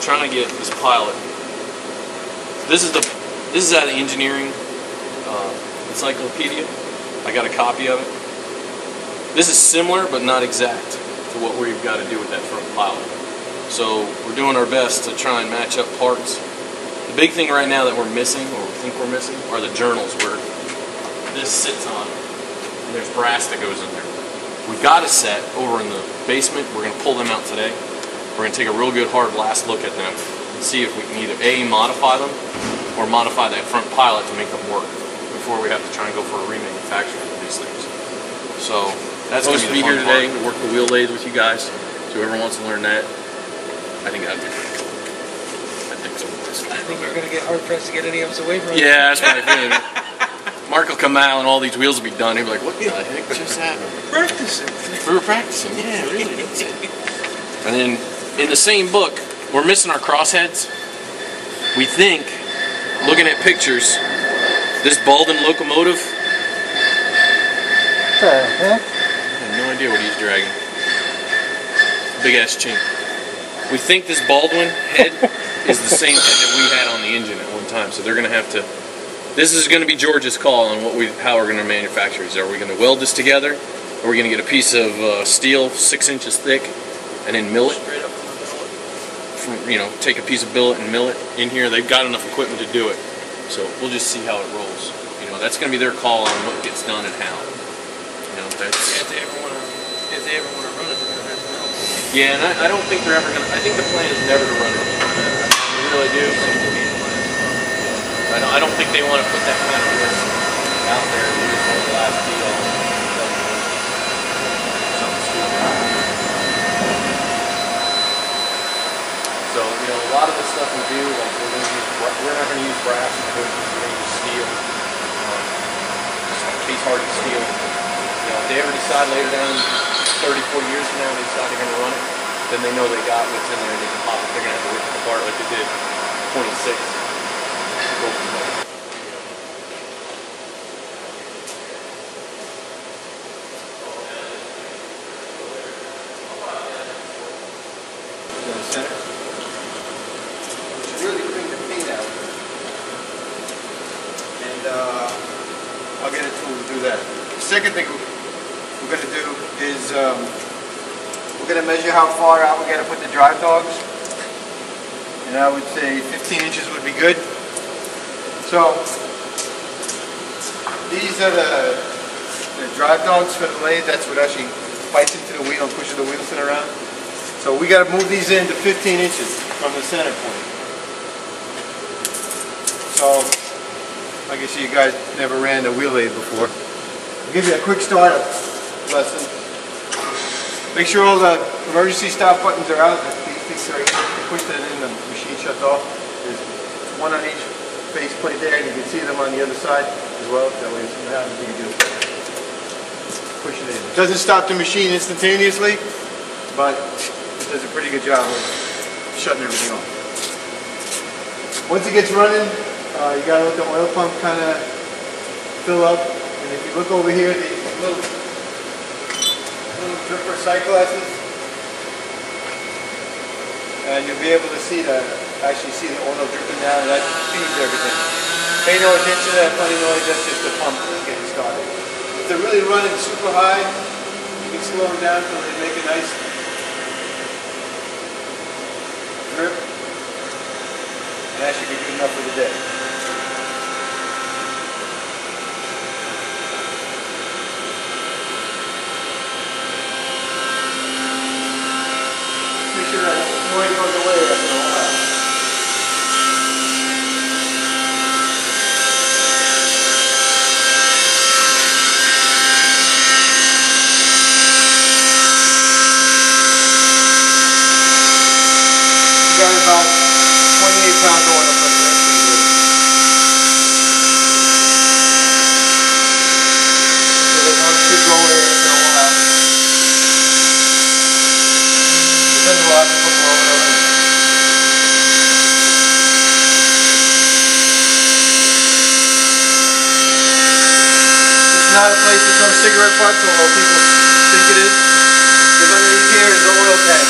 trying to get this pilot. This is out of the engineering encyclopedia. I got a copy of it. This is similar but not exact to what we've got to do with that front pilot. So we're doing our best to try and match up parts. The big thing right now that we're missing, or we think we're missing, are the journals where this sits on, and there's brass that goes in there. We've got a set over in the basement. We're going to pull them out today. We're going to take a real good hard last look at them and see if we can either A, modify them, or modify that front pilot to make them work before we have to try and go for a remanufacturing of these things. So that's going to be here today to work the wheel lathe with you guys. So whoever wants to learn that, I think that'd be pretty cool. I think so. I think you're going to get hard pressed to get any of us away from it. Yeah, that's what I feel. Mark will come out and all these wheels will be done. He'll be like, what the heck just happened? Practicing. We were practicing, yeah, really. That's it. And then in the same book, we're missing our crossheads. We think, looking at pictures, this Baldwin locomotive. What the heck? I have no idea what he's dragging. Big ass chink. We think this Baldwin head is the same head that we had on the engine at one time. So they're going to have to. This is going to be George's call on how we're going to manufacture these. Are we going to weld this together? Or are we going to get a piece of steel 6 inches thick and then mill it? Straight up from the billet. Take a piece of billet and mill it in here. They've got enough equipment to do it. So we'll just see how it rolls. That's going to be their call on what gets done and how. That's. If they ever want to run it, they're going to have to know. Yeah, and I don't think they're ever going to. I think the plan is never to run it. They really do. I don't think they want to put that kind of risk out there and use one of the last deal. So, a lot of the stuff we do, like we're not going to use brass, we're going to use steel, just case hardened steel. If they ever decide later down 30, 40 years from now they decide they're going to run it, then they know they got what's in there and they can pop it. They're going to have to rip it apart like they did 26. Go from there. In the center. Really clean the paint out, and I'll get a tool to do that. The second thing we're going to do is we're going to measure how far out we're going to put the drive dogs, and I would say 15 inches would be good. So these are the drive dogs for the lathe. That's what actually bites into the wheel and pushes the wheels around. So we got to move these in to 15 inches from the center point. So, I guess you guys never ran a wheel lathe before. I'll give you a quick startup lesson. Make sure all the emergency stop buttons are out. These things are, you push that in, the machine shuts off. There's one on each face plate there, and you can see them on the other side as well. That way, if something happens, you can just push it in. It doesn't stop the machine instantaneously, but it does a pretty good job of shutting everything off. Once it gets running, you got to let the oil pump kind of fill up, and if you look over here, these little dripper sight glasses, and you'll be able to actually see the oil dripping down, and that feeds everything. Pay no attention to that funny noise, that's just the pump getting started. If they're really running super high, you can slow them down so they make a nice drip, and that should be good enough for the day. Make sure that noise goes away after a while. You got about 28 pounds of oil, but that's pretty good. So the noise should go away after a while. Then we'll have to put more oil in. It's not a place to throw cigarette butts, although people think it is. Because underneath here is the oil tank.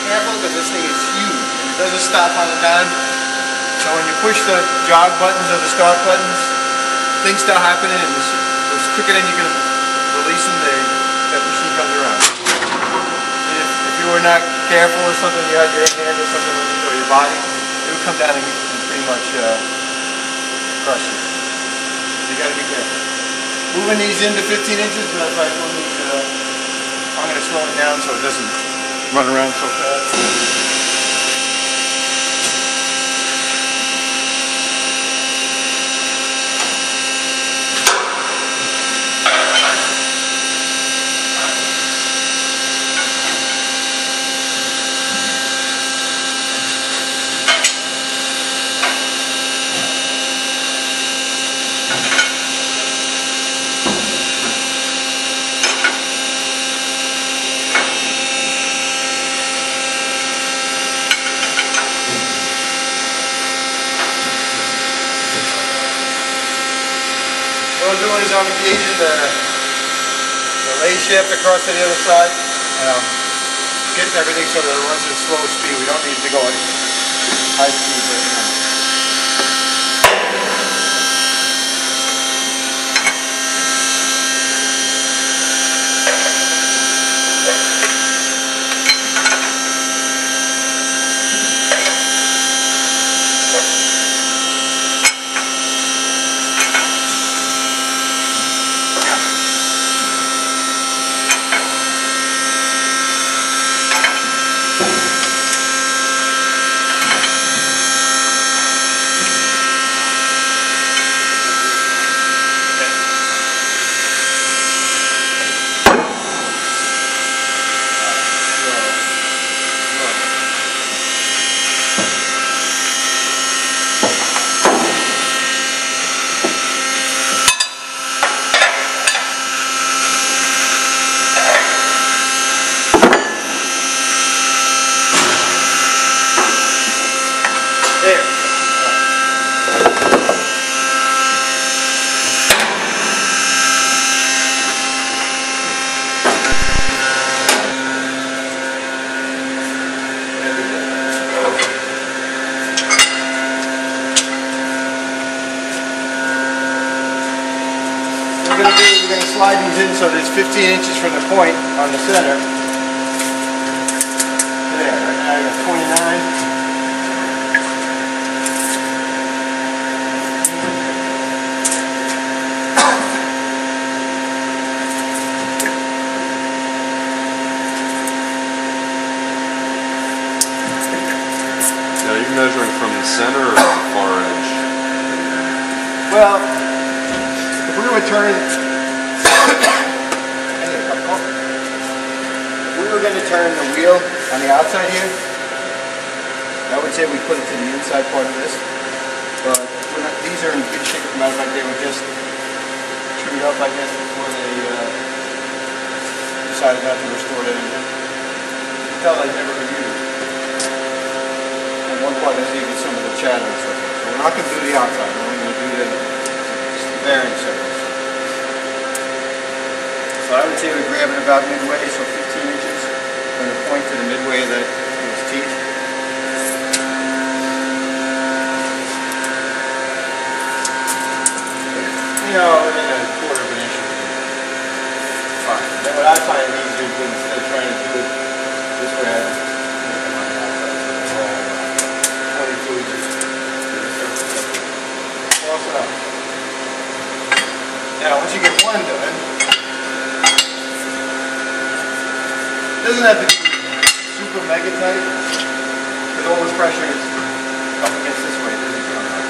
careful because this thing is huge. It doesn't stop on a dime. So when you push the jog buttons or the start buttons, things start happening, and it's quicker than you can release them, that machine comes around. If you were not careful or something, you had your hand or something, or your body, it would come down and pretty much crush you. So you got to be careful. Moving these into 15 inches, but I'm going to slow it down so it doesn't run around so fast. What I'm doing is I'm engaging the lathe shaft across to the other side, and I'm getting everything so that it runs at slow speed. We don't need to go at high speed right now. We're going to slide these in so there's 15 inches from the point on the center. There, right now I got 29. Now, are you measuring from the center or the far edge? Well, if we were going to turn the wheel on the outside here, I would say we put it to the inside part of this. But these are in good shape. As a matter of fact, they were just trimmed up, I guess, before they decided not to restore it anymore. You can tell I never reviewed it. And one part is even some of the chatter and stuff. So we're not going to do the outside. We're only going to do the bearing surface. So I would say we grab it about midway, so 15 inches from the point to the midway of those teeth. You know, within a quarter of an inch would be fine. Then what I find easier is instead of trying to do it this way, I make it on the outside. So 22 inches to the surface of it. Cross it out. Now, once you get one done, it doesn't have to be super mega tight, because all this pressure is up against this way. It doesn't come out.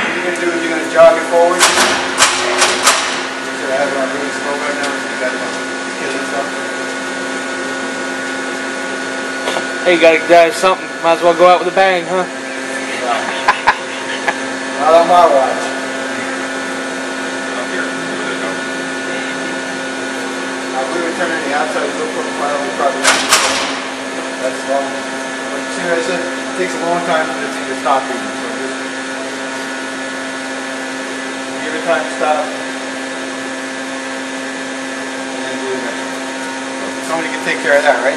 What you're going to do is you're going to jog it forward. So I have it on really slow right now, so you got to kill yourself. Hey, you gotta dive something. Might as well go out with a bang, huh? Not on my watch. We were turning the outside look profile, we probably that's long. But you see what I said? It takes a long time for this thing to stop reading. So just give it time to stop. And then do the next one. Somebody can take care of that, right?